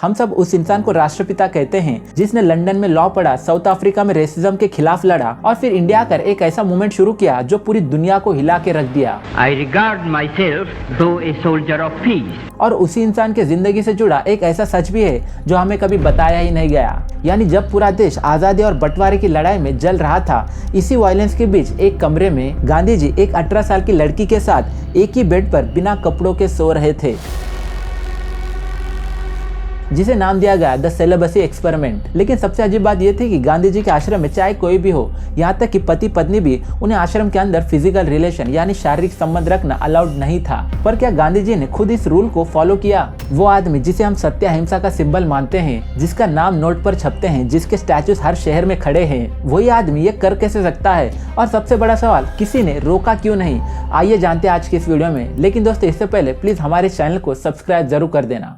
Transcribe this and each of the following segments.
हम सब उस इंसान को राष्ट्रपिता कहते हैं जिसने लंदन में लॉ पढ़ा, साउथ अफ्रीका में रेसिज्म के खिलाफ लड़ा और फिर इंडिया आकर एक ऐसा मूवमेंट शुरू किया जो पूरी दुनिया को हिला के रख दिया। I regard myself though a soldier of peace. और उसी इंसान के जिंदगी से जुड़ा एक ऐसा सच भी है जो हमें कभी बताया ही नहीं गया। यानी जब पूरा देश आजादी और बंटवारे की लड़ाई में जल रहा था, इसी वायलेंस के बीच एक कमरे में गांधी जी एक 18 साल की लड़की के साथ एक ही बेड पर बिना कपड़ों के सो रहे थे, जिसे नाम दिया गया द सेलिबेसी एक्सपेरिमेंट। लेकिन सबसे अजीब बात यह थी कि गांधी जी के आश्रम में चाहे कोई भी हो, यहाँ तक कि पति पत्नी भी, उन्हें आश्रम के अंदर फिजिकल रिलेशन यानी शारीरिक संबंध रखना अलाउड नहीं था। पर क्या गांधी जी ने खुद इस रूल को फॉलो किया? वो आदमी जिसे हम सत्य अहिंसा का सिंबल मानते हैं, जिसका नाम नोट पर छपते हैं, जिसके स्टैचूज हर शहर में खड़े हैं, वही आदमी ये कर कैसे सकता है? और सबसे बड़ा सवाल, किसी ने रोका क्यों नहीं? आइए जानते हैं आज की इस वीडियो में। लेकिन दोस्तों, इससे पहले प्लीज हमारे चैनल को सब्सक्राइब जरूर कर देना।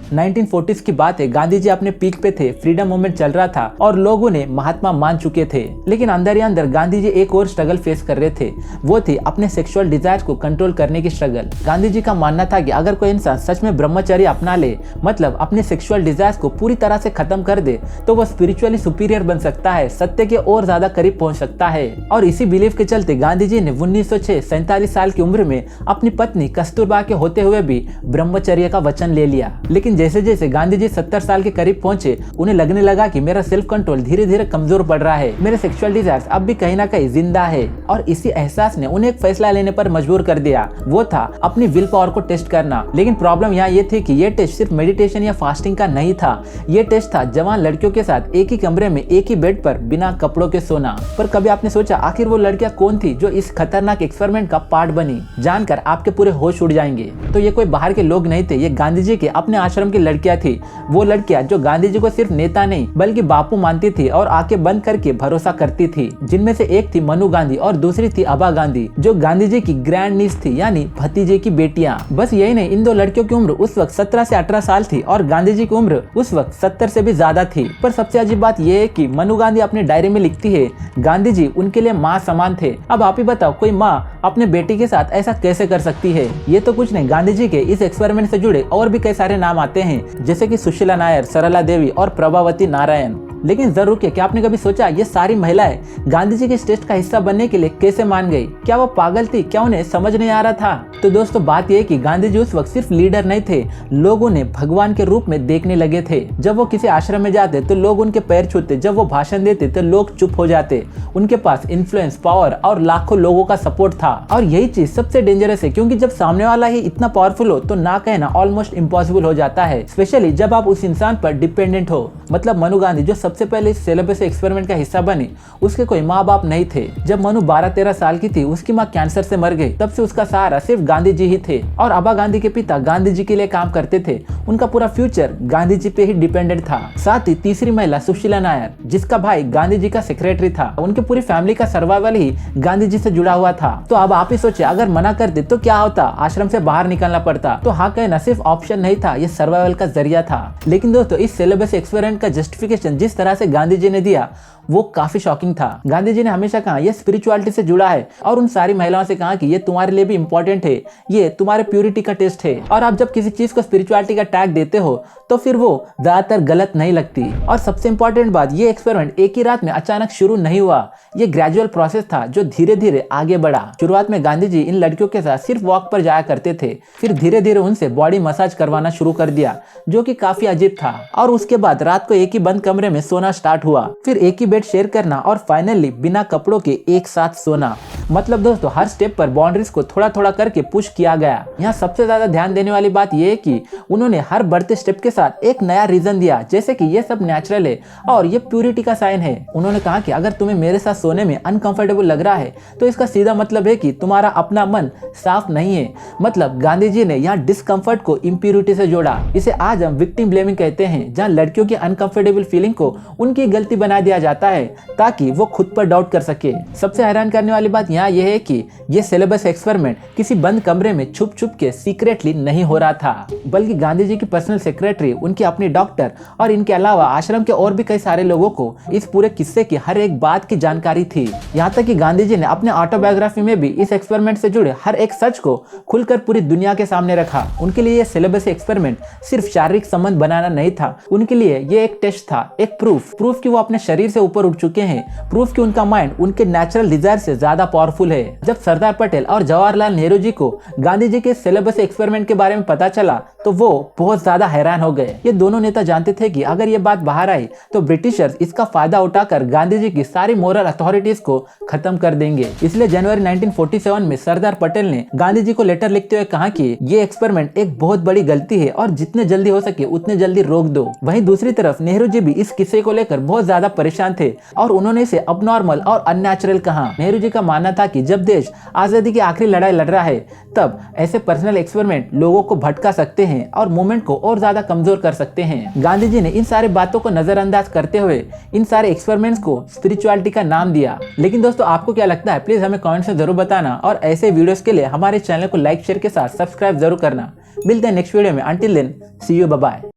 1940s की बात है। गांधी जी अपने पीक पे थे, फ्रीडम मूवमेंट चल रहा था और लोग उन्हें महात्मा मान चुके थे। लेकिन अंदर ही अंदर गांधी जी एक और स्ट्रगल फेस कर रहे थे, वो थी अपने सेक्सुअल डिजायर्स को कंट्रोल करने की स्ट्रगल। गांधी जी का मानना था कि अगर कोई इंसान सच में ब्रह्मचर्य अपना ले, मतलब अपने सेक्सुअल डिजायर्स को पूरी तरह से खत्म कर दे, तो वो स्पिरिचुअली सुपीरियर बन सकता है, सत्य के और ज्यादा करीब पहुंच सकता है। और इसी बिलीफ के चलते गांधी जी ने 1906 47 साल की उम्र में अपनी पत्नी कस्तूरबा के होते हुए भी ब्रह्मचर्य का वचन ले लिया। लेकिन जैसे जैसे गांधी जी 70 साल के करीब पहुंचे, उन्हें लगने लगा कि मेरा सेल्फ कंट्रोल धीरे धीरे कमजोर पड़ रहा है, मेरे सेक्सुअल डिजायर्स अब भी कहीं ना कहीं जिंदा है। और इसी एहसास ने उन्हें एक फैसला लेने पर मजबूर कर दिया, वो था अपनी विल पावर को टेस्ट करना। लेकिन प्रॉब्लम यहाँ ये थी कि ये टेस्ट सिर्फ मेडिटेशन या फास्टिंग का नहीं था, ये टेस्ट था जवान लड़कियों के साथ एक ही कमरे में एक ही बेड पर बिना कपड़ों के सोना। पर कभी आपने सोचा आखिर वो लड़कियां कौन थी जो इस खतरनाक एक्सपेरिमेंट का पार्ट बनी? जानकर आपके पूरे होश उड़ जाएंगे। तो ये कोई बाहर के लोग नहीं थे, ये गांधी जी के अपने आश्रम की लड़कियां थी। वो लड़कियां जो गांधी जी को सिर्फ नेता नहीं बल्कि बापू मानती थी और आंखें बंद करके भरोसा करती थी। जिनमें से एक थी मनु गांधी और दूसरी थी अबा गांधी, जो गांधी जी की ग्रैंड नीस थी, यानी भतीजे की बेटियां। बस यही नहीं, इन दो लड़कियों की उम्र उस वक्त 17 से 18 साल थी और गांधी जी की उम्र उस वक्त 70 से भी ज्यादा थी। पर सबसे अजीब बात यह है कि मनु गांधी अपने डायरी में लिखती है, गांधी जी उनके लिए माँ समान थे। अब आप ही बताओ, कोई माँ अपने बेटी के साथ ऐसा कैसे कर सकती है? ये तो कुछ नहीं, गांधी जी के इस एक्सपेरिमेंट से जुड़े और भी कई सारे नाम आते हैं, जैसे कि सुशीला नायर, सरला देवी और प्रभावती नारायण। लेकिन जरूर रुकिए, क्या आपने कभी सोचा ये सारी महिलाएं गांधी जी के इस टेस्ट का हिस्सा बनने के लिए कैसे मान गई? क्या वो पागल थी? क्या उन्हें समझ नहीं आ रहा था? तो दोस्तों, बात यह कि गांधी जी उस वक्त सिर्फ लीडर नहीं थे, लोग उन्हें भगवान के रूप में देखने लगे थे। जब वो किसी आश्रम में जाते तो लोग उनके पैर छूते, जब वो भाषण देते तो लोग चुप हो जाते। उनके पास इन्फ्लुएंस, पावर और लाखों लोगों का सपोर्ट था। और यही चीज सबसे डेंजरस है, क्योंकि जब सामने वाला ही इतना पावरफुल हो तो ना कहना ऑलमोस्ट इम्पॉसिबल हो जाता है, स्पेशली जब आप उस इंसान पर डिपेंडेंट हो। मतलब मनु गांधी जो सबसे पहले इस सेलिबेसी एक्सपेरिमेंट का हिस्सा बनी, उसके कोई माँ बाप नहीं थे। जब मनु 12-13 साल की थी, उसकी माँ कैंसर से मर गई, तब से उसका सहारा सिर्फ गांधी जी ही थे। और अबा गांधी के पिता गांधी जी के लिए काम करते थे, उनका पूरा फ्यूचर गांधी जी पे ही डिपेंडेंट था। साथ ही तीसरी महिला सुशीला नायर, जिसका भाई गांधी जी का सेक्रेटरी था, उनकी पूरी फैमिली का सर्वाइवल ही गांधी जी से जुड़ा हुआ था। तो अब आप ही सोचे, अगर मना कर दे तो क्या होता? आश्रम से बाहर निकलना पड़ता। तो हाँ कहना सिर्फ ऑप्शन नहीं था, ये सर्वाइवल का जरिया था। लेकिन दोस्तों, इस सेलिबेसी एक्सपेरिमेंट का जस्टिफिकेशन जिस तरह से गांधी जी ने दिया, वो काफी शॉकिंग था। गांधी जी ने हमेशा कहा ये स्पिरिचुअलिटी से जुड़ा है और उन सारी महिलाओं से कहा कि ये तुम्हारे लिए भी इंपॉर्टेंट है, ये तुम्हारे प्यूरिटी का टेस्ट है। और आप जब किसी चीज को स्पिरिचुअलिटी का टैग देते हो तो फिर वो ज्यादातर गलत नहीं लगती। और सबसे इंपॉर्टेंट बात, ये एक्सपेरिमेंट एक ही रात में अचानक शुरू नहीं हुआ, ये ग्रेजुअल प्रोसेस था जो धीरे धीरे आगे बढ़ा। शुरुआत में गांधी जी इन लड़कियों के साथ सिर्फ वॉक पर जाया करते थे, फिर धीरे धीरे उनसे बॉडी मसाज करवाना शुरू कर दिया, जो कि काफी अजीब था। और उसके बाद रात को एक ही बंद कमरे में सोना स्टार्ट हुआ, फिर एक ही बेड शेयर करना और फाइनली बिना कपड़ों के एक साथ सोना। मतलब दोस्तों, हर स्टेप पर बाउंड्रीज को थोड़ा थोड़ा करके पुश किया गया। यहाँ सबसे ज्यादा ध्यान देने वाली बात यह है कि उन्होंने हर बढ़ते स्टेप के साथ एक नया रीजन दिया, जैसे कि ये सब नेचुरल है और ये प्यूरिटी का साइन है। उन्होंने कहा कि अगर तुम्हें मेरे साथ सोने में अनकंफर्टेबल लग रहा है तो इसका सीधा मतलब है कि तुम्हारा अपना मन साफ नहीं है। मतलब गांधी जी ने यहाँ डिस्कम्फर्ट को इम्प्यूरिटी से जोड़ा। इसे आज हम विक्टिम ब्लेमिंग कहते हैं, जहाँ लड़कियों की अनकंफर्टेबल फीलिंग को उनकी गलती बना दिया जाता है ताकि वो खुद पर डाउट कर सके। सबसे हैरान करने वाली बात यहाँ यह है कि ये सिलेबस एक्सपेरिमेंट किसी बंद कमरे में छुप छुप के सीक्रेटली नहीं हो रहा था, बल्कि गांधी जी की पर्सनल सेक्रेटरी, उनकी अपनी डॉक्टर और इनके अलावा आश्रम के और भी कई सारे लोगों को इस पूरे किस्से की हर एक बात की जानकारी थी। यहाँ तक कि गांधी जी ने अपने ऑटोबायोग्राफी में भी इस एक्सपेरिमेंट से जुड़े हर एक सच को खुलकर पूरी दुनिया के सामने रखा। उनके लिए यह सिलेबस एक्सपेरिमेंट सिर्फ शारीरिक संबंध बनाना नहीं था, उनके लिए ये एक टेस्ट था, एक प्रूफ कि वो अपने शरीर से ऊपर उठ चुके हैं, प्रूफ कि उनका माइंड उनके नेचुरल डिजायर से ज्यादा पावरफुल है। जब सरदार पटेल और जवाहरलाल नेहरू जी को गांधी जी के सिलेबस एक्सपेरिमेंट के बारे में पता चला तो वो बहुत ज्यादा हैरान हो गए। ये दोनों नेता जानते थे कि अगर ये बात बाहर आई तो ब्रिटिशर्स इसका फायदा उठाकर गांधी जी की सारी मोरल अथॉरिटीज को खत्म कर देंगे। इसलिए जनवरी 1947 में सरदार पटेल ने गांधी जी को लेटर लिखते हुए कहा कि ये एक्सपेरिमेंट एक बहुत बड़ी गलती है और जितने जल्दी हो सके उतने जल्दी रोक दो। वहीं दूसरी तरफ नेहरू जी भी इस किस्से को लेकर बहुत ज्यादा परेशान थे और उन्होंने इसे अबनॉर्मल और अननेचुरल कहा। नेहरू जी का मानना था कि जब देश आजादी की आखिरी लड़ाई लड़ रहा है तब ऐसे पर्सनल एक्सपेरिमेंट लोगों को भटका सकते हैं और मूवमेंट को और ज्यादा कमजोर कर सकते हैं। गांधी जी ने इन सारी बातों को नजरअंदाज करते हुए इन सारे एक्सपेरिमेंट्स को स्पिरिचुअलिटी का नाम दिया। लेकिन दोस्तों आपको क्या लगता है, प्लीज हमें कमेंट्स में जरूर बताना और ऐसे वीडियोस के लिए हमारे चैनल को लाइक शेयर के साथ सब्सक्राइब जरूर करना। मिलते हैं नेक्स्ट वीडियो में। Until then see you, bye bye.